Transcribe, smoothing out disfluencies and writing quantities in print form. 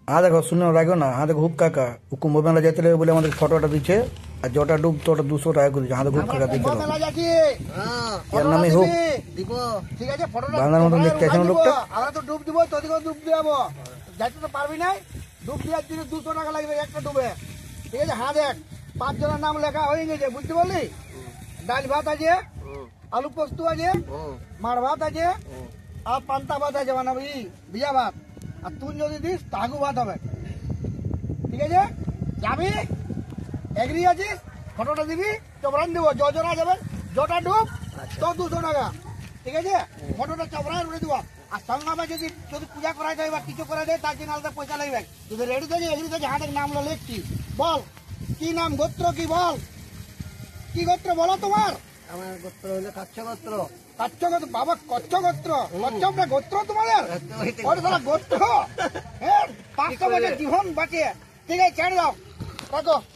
हाँ देखो सुनो राखो ना। हाँ देखो हुप काका वो कुंभ मेला जाते रहे बोले हमारे फोटोटा दीचे আর জটা ডুব তোটা 200 টাকা করে हाँ देखो हुप काका देखो মেলা যাচ্ছি এর নামই হুপ দিব ঠিক আছে ফটোটা বাংলার মতন দেখতে আছে না লোকটা আমরা তো ডুব দিব তোদিকে ডুব দিয়াবো যাইতে তো পারবি না ডুব দেওয়ার জন্য 200 টাকা লাগবে একটা ডুবে ঠিক আছে হ্যাঁ দেখ 5 জনের নাম লেখা হয়ে গেছে বুঝতে পারলি ডাল ভাত আছে আলু পোস্ত আছে মার ভাত আছে আর পান্তা ভাত আছে মানে বিয়া ভাত আর তুই যদি দিস তাগু ভাত হবে ঠিক আছে যাবি এগ্রি আছিস ফটোটা দিবি চবরান দিব জজরা যাবে জটা ডুব তো 200 টাকা ঠিক আছে ফটোটা চবরান উড়ে দিব আর সঙ্গে যদি যদি পূজা করা যায় বা কিছু করা যায় তার জন্য আলাদা পয়সা লাগবে যদি রেডি থাকে এগ্রি থাকে হাতের নামগুলো লিখছি বল কি নাম গোত্র কি বল কি গোত্র বলো তোমার আমার গোত্র হলো কাচ্চ গোত্র কাচ্চ গোত্র বাবা কচ্ছ গোত্র কচ্ছপটা গোত্র তোমাদের ওর সারা গোত্র হ্যাঁ 500 বছর জীবন বাঁচে ঠিক আছে ছেড়ে দাও রাখো